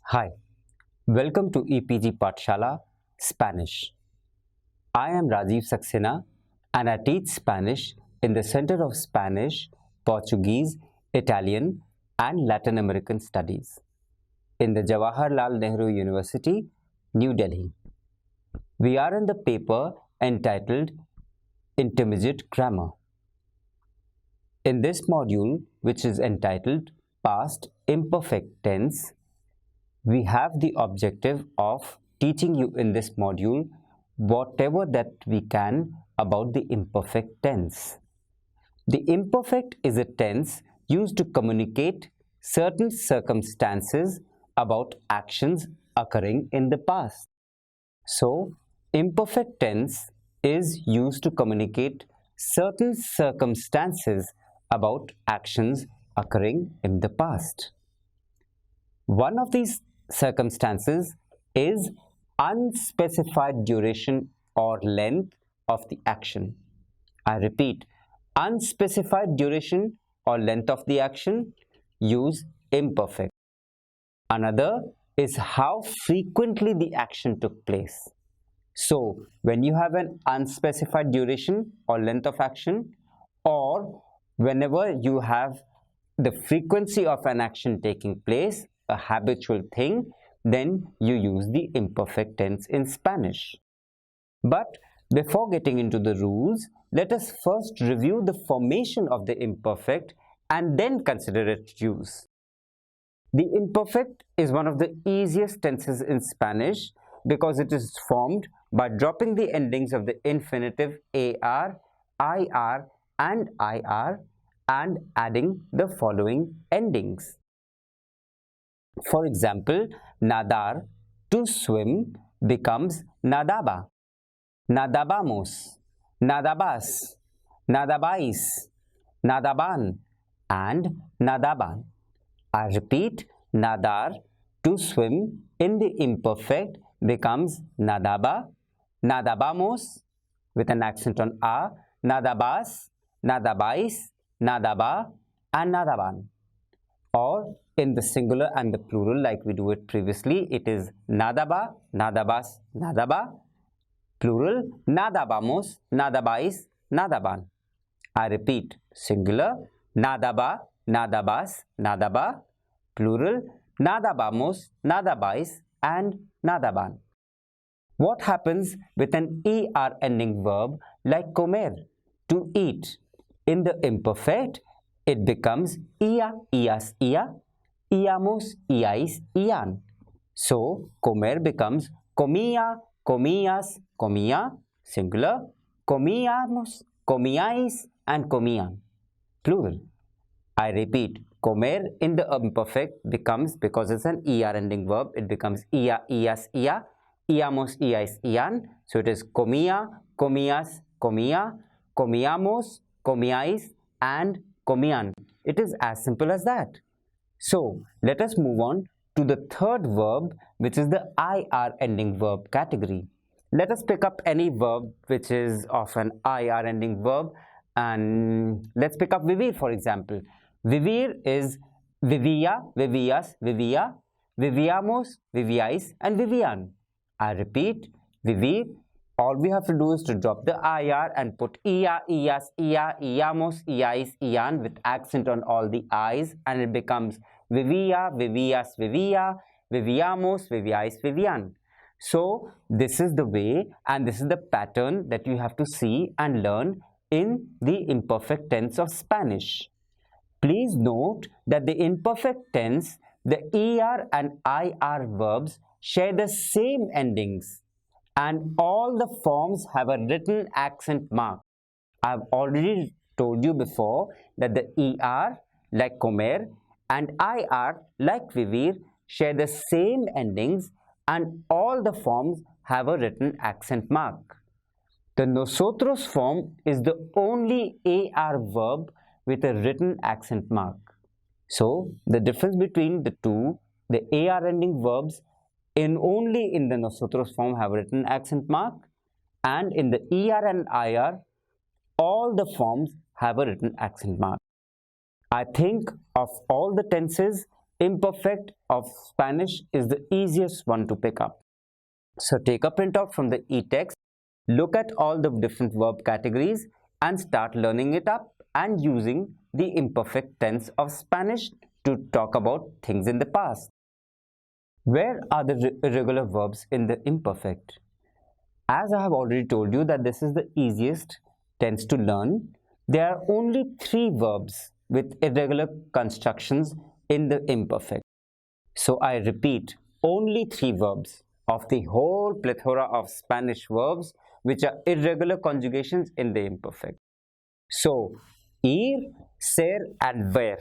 Hi, welcome to EPG Pathshala Spanish. I am Rajiv Saxena and I teach Spanish in the Center of Spanish, Portuguese, Italian and Latin American Studies in the Jawaharlal Nehru University, New Delhi. We are in the paper entitled Intermediate Grammar. In this module, which is entitled Past Imperfect Tense, we have the objective of teaching you in this module whatever that we can about the imperfect tense. The imperfect is a tense used to communicate certain circumstances about actions occurring in the past. So, imperfect tense is used to communicate certain circumstances about actions occurring in the past. One of these circumstances is unspecified duration or length of the action. I repeat, unspecified duration or length of the action, use imperfect. Another is how frequently the action took place. So, when you have an unspecified duration or length of action, or whenever you have the frequency of an action taking place, a habitual thing, then you use the imperfect tense in Spanish. But before getting into the rules, let us first review the formation of the imperfect and then consider its use. The imperfect is one of the easiest tenses in Spanish because it is formed by dropping the endings of the infinitive AR, IR and IR and adding the following endings. For example, nadar, to swim, becomes nadaba, nadabamos, nadabas, nadabais, nadaban, and nadaban. I repeat, nadar, to swim, in the imperfect becomes nadaba, nadabamos, with an accent on a, nadabas, nadabais, nadaba, and nadaban. Or in the singular and the plural like we do it previously, it is nadaba, nadabas, nadaba, plural nadabamos, nadabais, nadaban. I repeat, singular nadaba, nadabas, nadaba, plural nadabamos, nadabais, and nadaban. What happens with an er ending verb like comer, to eat? In the imperfect, it becomes ia, ias, ia, íamos, iais, ian. So, comer becomes comía, comías, comía, singular, comíamos, comíais, and comían, plural. I repeat, comer in the imperfect becomes, because it's an er ending verb, it becomes ia, ias, ia, íamos, iais, ian. So, it is comía, comías, comía, comíamos, comíais, and comían. It is as simple as that. So, let us move on to the third verb, which is the IR ending verb category. Let us pick up any verb which is of an IR ending verb, and let's pick up vivir, for example. Vivir is vivía, vivías, vivía, vivíamos, vivíais, and vivían. I repeat, vivir, all we have to do is to drop the IR and put ia, ias, ia, iamos, iais, ian with accent on all the I's, and it becomes vivía, vivías, vivía, vivíamos, vivíais, vivían. So, this is the way and this is the pattern that you have to see and learn in the imperfect tense of Spanish. Please note that the imperfect tense, the ER and IR verbs share the same endings and all the forms have a written accent mark. I've already told you before that the ER like comer and IR like vivir share the same endings and all the forms have a written accent mark. The nosotros form is the only AR verb with a written accent mark. So, the difference between the two, the AR ending verbs only in the nosotros form have a written accent mark, and in the ER and IR, all the forms have a written accent mark. I think of all the tenses, imperfect of Spanish is the easiest one to pick up. So take a printout from the e-text, look at all the different verb categories and start learning it up and using the imperfect tense of Spanish to talk about things in the past. Where are the irregular verbs in the imperfect? As I have already told you that this is the easiest tense to learn, there are only 3 verbs with irregular constructions in the imperfect. So I repeat, only 3 verbs of the whole plethora of Spanish verbs which are irregular conjugations in the imperfect. So, ir, ser and ver.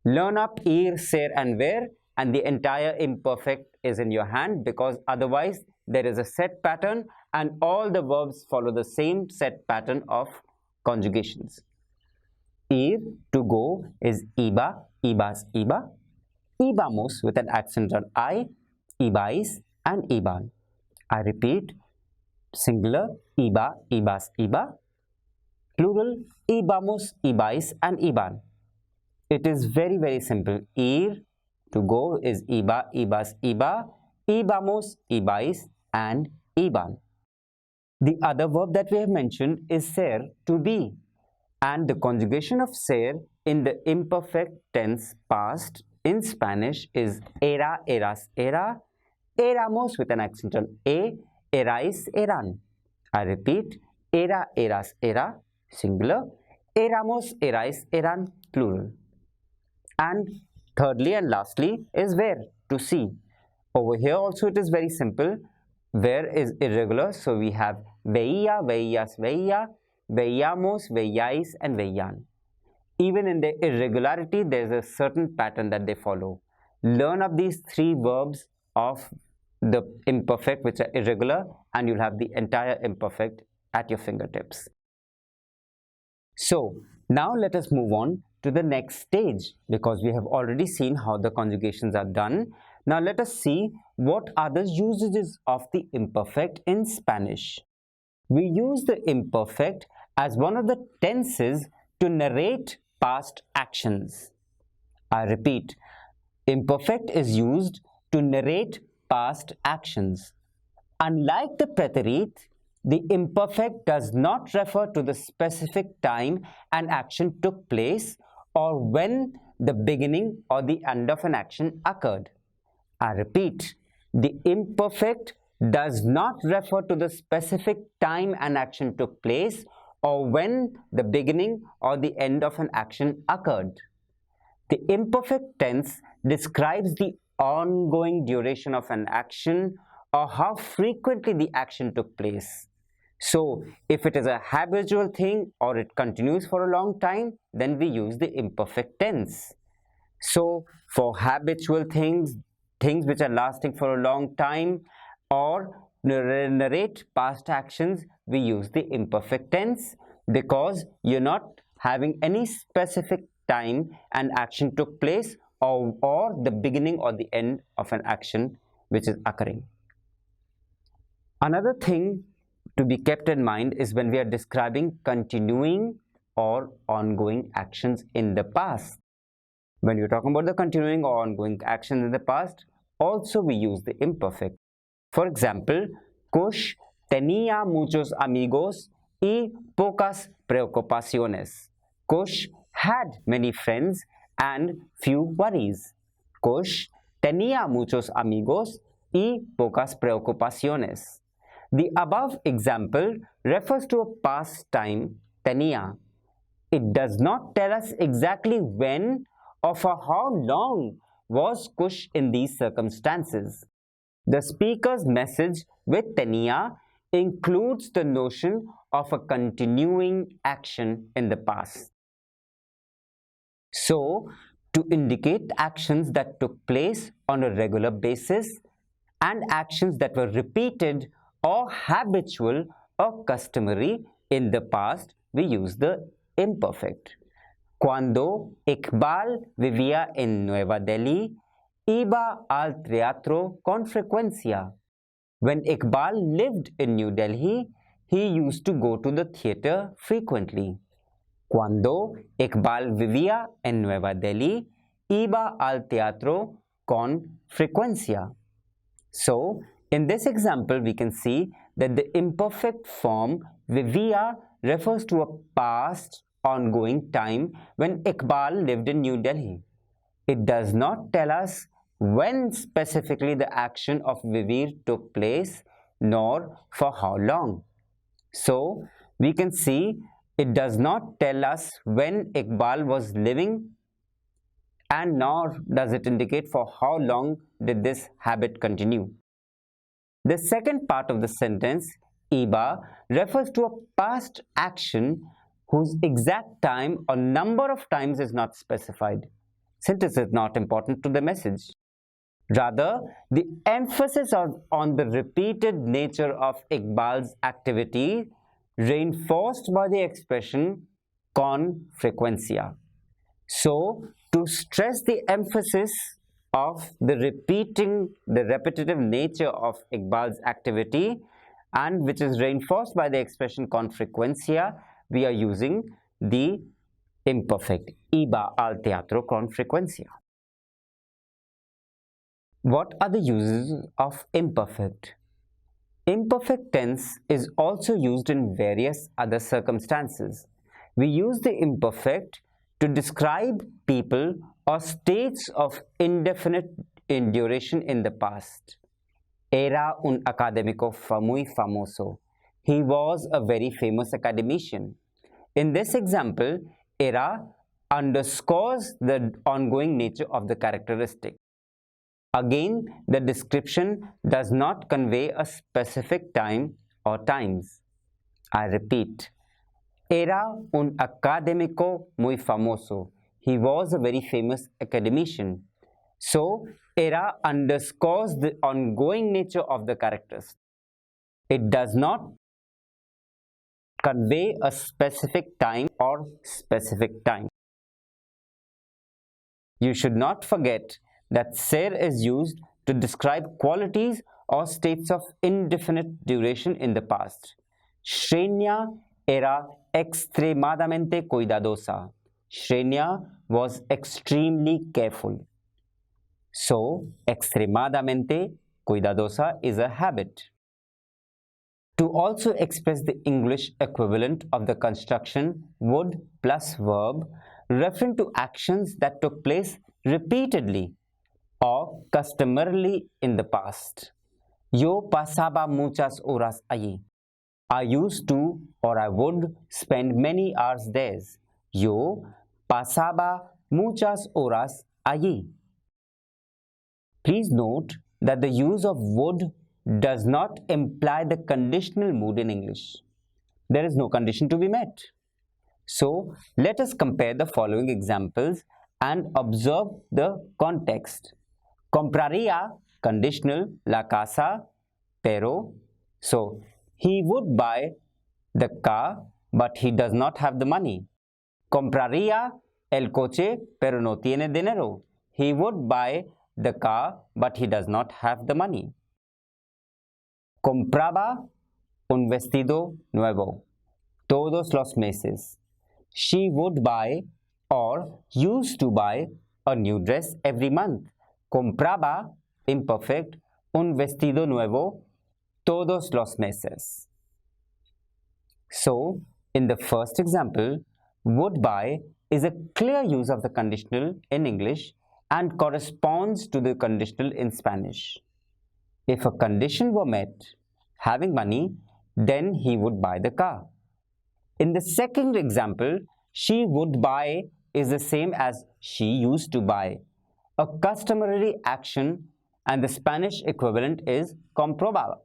Learn up ir, ser and ver and the entire imperfect is in your hand, because otherwise there is a set pattern and all the verbs follow the same set pattern of conjugations. Ir, to go, is iba, ibas, iba. Ibamos with an accent on I, ibais and iban. I repeat, singular, iba, ibas, iba. Plural, ibamos, ibais and iban. It is very simple. Ir, to go, is iba, ibas, iba. Ibamos, ibais and iban. The other verb that we have mentioned is ser, to be. And the conjugation of ser in the imperfect tense past in Spanish is era, eras, era. Éramos with an accent on a, erais, eran. I repeat, era, eras, era, singular. Éramos, erais, eran, plural. And thirdly and lastly is ver, to see. Over here also it is very simple. Ver is irregular, so we have veía, veías, veía, veíamos, veíais and veían. Even in the irregularity, there is a certain pattern that they follow. Learn up these 3 verbs of the imperfect which are irregular and you'll have the entire imperfect at your fingertips. So now let us move on to the next stage, because we have already seen how the conjugations are done. Now let us see what are the usages of the imperfect in Spanish. We use the imperfect as one of the tenses to narrate past actions. I repeat, imperfect is used to narrate past actions. Unlike the preterite, the imperfect does not refer to the specific time an action took place or when the beginning or the end of an action occurred. I repeat, the imperfect does not refer to the specific time an action took place or when the beginning or the end of an action occurred. The imperfect tense describes the ongoing duration of an action or how frequently the action took place. So, if it is a habitual thing or it continues for a long time, then we use the imperfect tense. So, for habitual things which are lasting for a long time or narrate past actions, we use the imperfect tense, because you're not having any specific time an action took place or the beginning or the end of an action which is occurring. Another thing to be kept in mind is when we are describing continuing or ongoing actions in the past. When you're talking about the continuing or ongoing actions in the past, also we use the imperfect. For example, Kush tenía muchos amigos y pocas preocupaciones. Kush had many friends and few worries. Kush tenía muchos amigos y pocas preocupaciones. The above example refers to a past time, tenía. It does not tell us exactly when or for how long was Kush in these circumstances. The speaker's message with tenía includes the notion of a continuing action in the past. So, to indicate actions that took place on a regular basis and actions that were repeated or habitual or customary in the past, we use the imperfect. Cuando Iqbal vivía en Nueva Delhi, iba al teatro con frecuencia. When Iqbal lived in New Delhi, he used to go to the theatre frequently. Cuando Iqbal vivía en Nueva Delhi, iba al teatro con frecuencia. So, in this example, we can see that the imperfect form vivía refers to a past ongoing time when Iqbal lived in New Delhi. It does not tell us when specifically the action of vivir took place, nor for how long. So, we can see it does not tell us when Iqbal was living, and nor does it indicate for how long did this habit continue. The second part of the sentence, iba, refers to a past action whose exact time or number of times is not specified, since it is not important to the message. Rather, the emphasis on the repeated nature of Iqbal's activity reinforced by the expression con frecuencia. So, to stress the emphasis of the repetitive nature of Iqbal's activity, and which is reinforced by the expression con frecuencia, we are using the imperfect, iba al teatro con frecuencia. What are the uses of imperfect? Imperfect tense is also used in various other circumstances. We use the imperfect to describe people or states of indefinite in duration in the past. Era un académico muy famoso. He was a very famous academician. In this example, era underscores the ongoing nature of the characteristic. Again, the description does not convey a specific time or times. I repeat, era un académico muy famoso. He was a very famous academician. So, era underscores the ongoing nature of the characters. It does not convey a specific time or specific time. You should not forget that ser is used to describe qualities or states of indefinite duration in the past. Shrenya era extremadamente cuidadosa. Shrenya was extremely careful. So, extremadamente cuidadosa is a habit. To also express the English equivalent of the construction would plus verb, referring to actions that took place repeatedly or customarily in the past. Yo pasaba muchas horas allí. I used to or I would spend many hours there. Yo pasaba muchas horas allí. Please note that the use of would does not imply the conditional mood in English. There is no condition to be met. So, let us compare the following examples and observe the context. Compraría, conditional, la casa, pero. So, he would buy the car, but he does not have the money. Compraría el coche, pero no tiene dinero. He would buy the car, but he does not have the money. Compraba un vestido nuevo todos los meses. She would buy or used to buy a new dress every month. Compraba, imperfect, un vestido nuevo todos los meses. So, in the first example, would buy is a clear use of the conditional in English and corresponds to the conditional in Spanish. If a condition were met, having money, then he would buy the car. In the second example, she would buy is the same as she used to buy, a customary action, and the Spanish equivalent is comprobaba.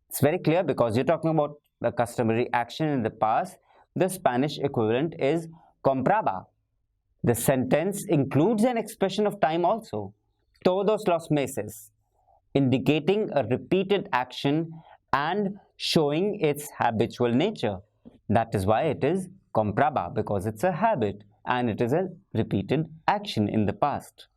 It's very clear because you're talking about the customary action in the past. The Spanish equivalent is compraba. The sentence includes an expression of time also, todos los meses, indicating a repeated action and showing its habitual nature. That is why it is compraba, because it's a habit and it is a repeated action in the past.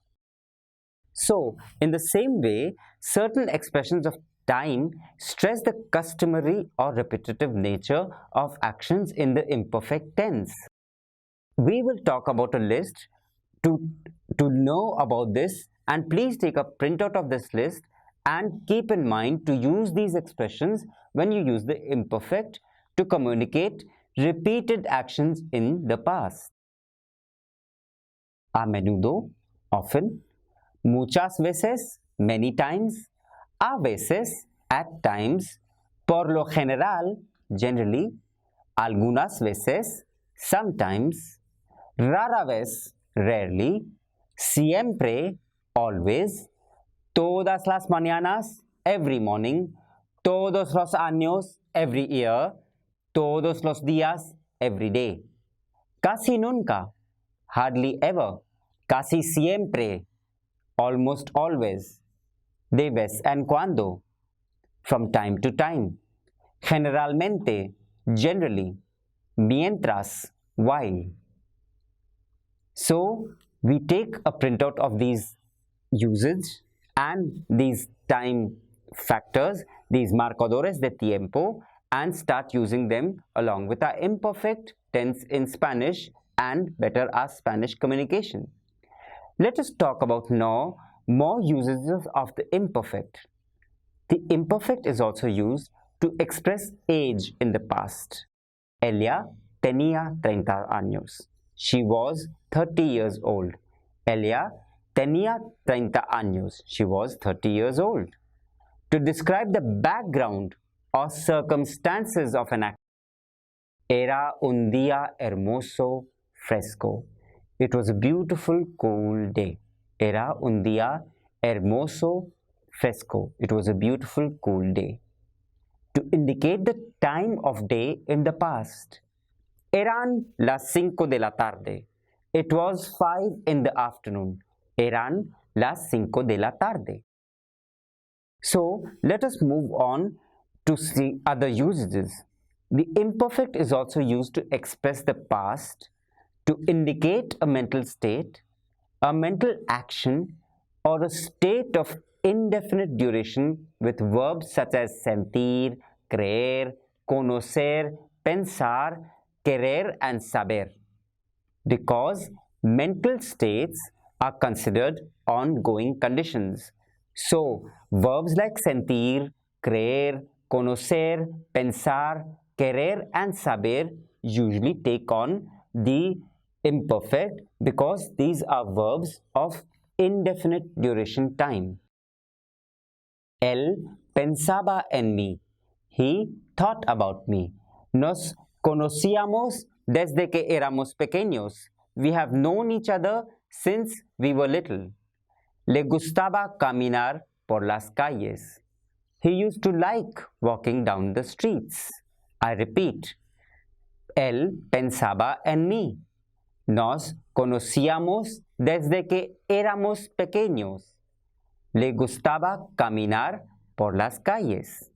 So, in the same way, certain expressions of time stress the customary or repetitive nature of actions in the imperfect tense. We will talk about a list to, to know about this, and please take a printout of this list and keep in mind to use these expressions when you use the imperfect to communicate repeated actions in the past. A menudo, often, muchas veces, many times, a veces, at times, por lo general, generally, algunas veces, sometimes, rara vez, rarely, siempre, always, todas las mañanas, every morning, todos los años, every year, todos los días, every day, casi nunca, hardly ever, casi siempre, almost always, de vez en cuando, from time to time, generalmente, generally, mientras, while. So, we take a printout of these usage and these time factors, these marcadores de tiempo, and start using them along with our imperfect tense in Spanish and better our Spanish communication. Let us talk about now more usages of the imperfect. The imperfect is also used to express age in the past. Ella tenía 30 años. She was 30 years old. Ella tenía 30 años. She was 30 years old. To describe the background or circumstances of an act. Era un día hermoso, fresco. It was a beautiful, cool day. Era un día hermoso, fresco. It was a beautiful, cool day. To indicate the time of day in the past. Eran las 5 de la tarde. It was 5 in the afternoon. Eran las 5 de la tarde. So, let us move on to see other usages. The imperfect is also used to express the past, to indicate a mental state, a mental action, or a state of indefinite duration with verbs such as sentir, creer, conocer, pensar, querer, and saber. Because mental states are considered ongoing conditions. So, verbs like sentir, creer, conocer, pensar, querer, and saber usually take on the imperfect because these are verbs of indefinite duration time. Él pensaba en mí. He thought about me. Nos conocíamos desde que éramos pequeños. We have known each other since we were little. Le gustaba caminar por las calles. He used to like walking down the streets. I repeat. Él pensaba en mí. Nos conocíamos desde que éramos pequeños. Le gustaba caminar por las calles.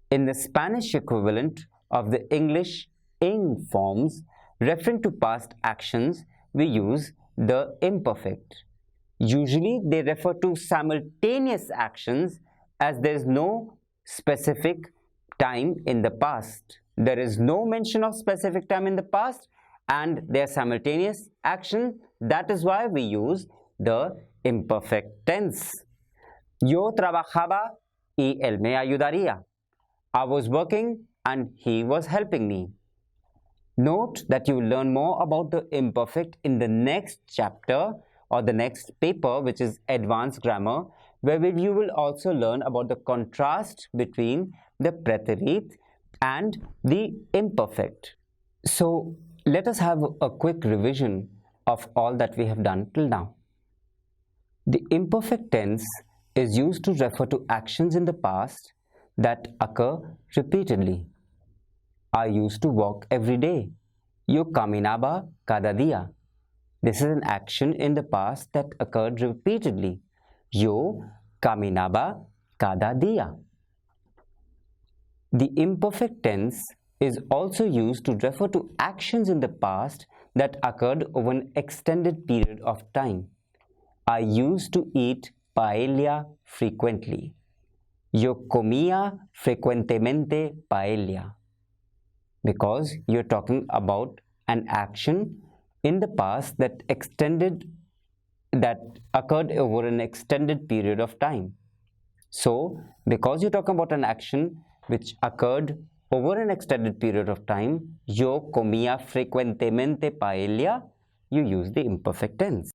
In the Spanish equivalent of the English ing forms, referring to past actions, we use the imperfect. Usually, they refer to simultaneous actions as there is no specific time in the past. There is no mention of specific time in the past and they are simultaneous action. That is why we use the imperfect tense. Yo trabajaba y él me ayudaría. I was working and he was helping me. Note that you will learn more about the imperfect in the next chapter or the next paper, which is Advanced Grammar, where you will also learn about the contrast between the preterite and the imperfect. So, let us have a quick revision of all that we have done till now. The imperfect tense is used to refer to actions in the past that occur repeatedly. I used to walk every day. Yo caminaba cada día. This is an action in the past that occurred repeatedly. Yo caminaba cada día. The imperfect tense is also used to refer to actions in the past that occurred over an extended period of time. I used to eat paella frequently. Yo comía frecuentemente paella. Because you're talking about an action in the past that occurred over an extended period of time. So, because you're talking about an action which occurred over an extended period of time, yo comía frecuentemente paella, you use the imperfect tense.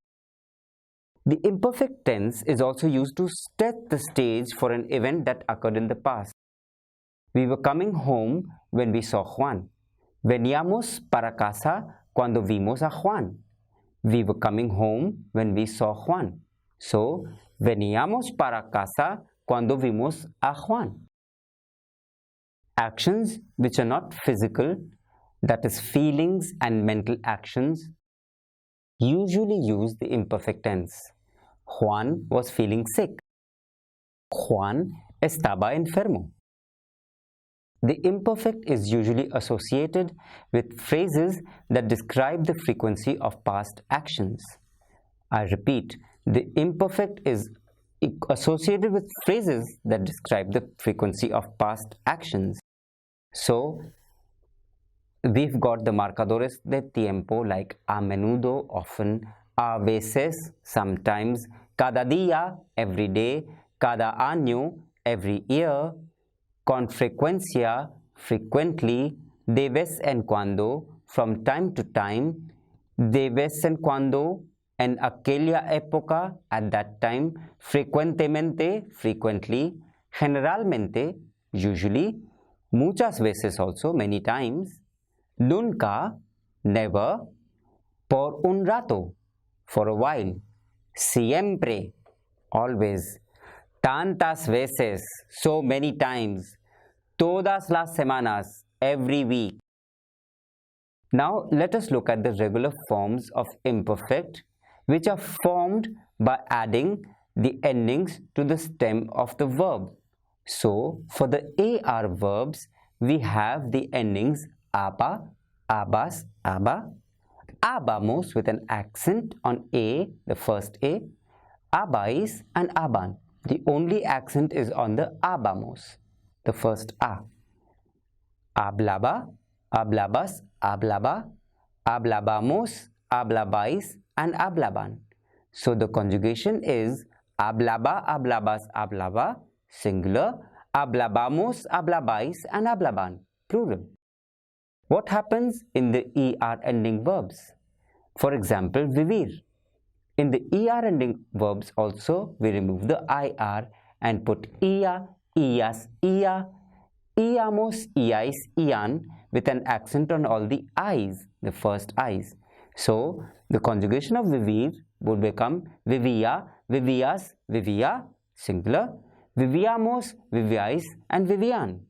The imperfect tense is also used to set the stage for an event that occurred in the past. We were coming home when we saw Juan. Veníamos para casa cuando vimos a Juan. We were coming home when we saw Juan. So, veníamos para casa cuando vimos a Juan. Actions which are not physical, that is feelings and mental actions, usually use the imperfect tense. Juan was feeling sick. Juan estaba enfermo. The imperfect is usually associated with phrases that describe the frequency of past actions. I repeat, the imperfect is associated with phrases that describe the frequency of past actions. So, we've got the marcadores de tiempo like a menudo, often, a veces, sometimes, cada día, every day, cada año, every year, con frecuencia, frequently, de vez en cuando, from time to time, de vez en cuando, en aquella época, at that time, frecuentemente, frequently, generalmente, usually, muchas veces also, many times, nunca, never, por un rato, for a while, siempre, always, tantas veces, so many times, todas las semanas, every week. Now let us look at the regular forms of imperfect, which are formed by adding the endings to the stem of the verb. So for the AR verbs, we have the endings aba, abas, aba, abamos with an accent on A, the first A, abais and aban. The only accent is on the abamos, the first A. Hablaba, hablabas, hablaba, hablabamos, hablabais and hablaban. So the conjugation is hablaba, hablabas, hablaba, singular, hablabamos, hablabais and hablaban, plural. What happens in the ER ending verbs? For example, vivir. In the ER ending verbs also, we remove the IR and put ia, ias, ia, iamos, iais, ian with an accent on all the I's, the first I's. So, the conjugation of vivir would become vivia, vivias, vivia, singular, viviamos, viviais and vivian.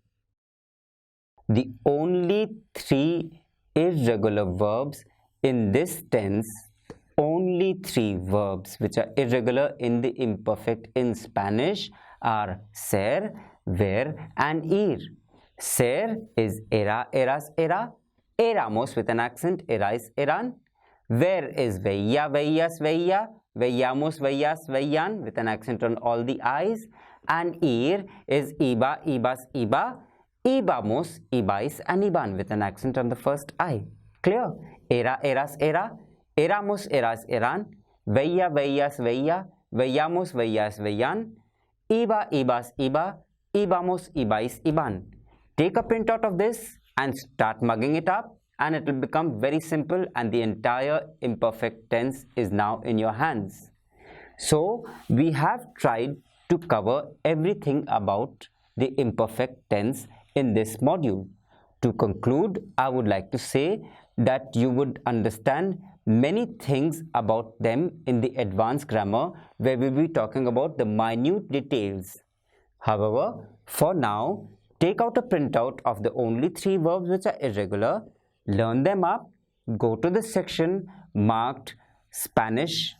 The only three irregular verbs in this tense, only three verbs which are irregular in the imperfect in Spanish are ser, ver and ir. Ser is era, eras, era. Éramos with an accent, erais, eran. Ver is veía, veías, veía. Veíamos, veías, veían with an accent on all the I's. And ir is iba, ibas, iba. Ibamos, ibais and iban with an accent on the first I. Clear? Era, eras, era. Éramos, eras, eran. Veía, veías, veía. Veíamos, veías, veían. Iba, ibas, iba. Ibamos, ibais, iban. Take a printout of this and start mugging it up, and it will become very simple, and the entire imperfect tense is now in your hands. So we have tried to cover everything about the imperfect tense in this module. To conclude, I would like to say that you would understand many things about them in the advanced grammar, where we will be talking about the minute details. However, for now, take out a printout of the only three verbs which are irregular, learn them up, go to the section marked Spanish,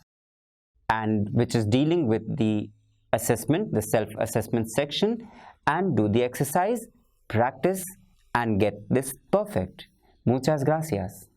and which is dealing with the assessment, the self-assessment section, and do the exercise, practice and get this perfect. Muchas gracias.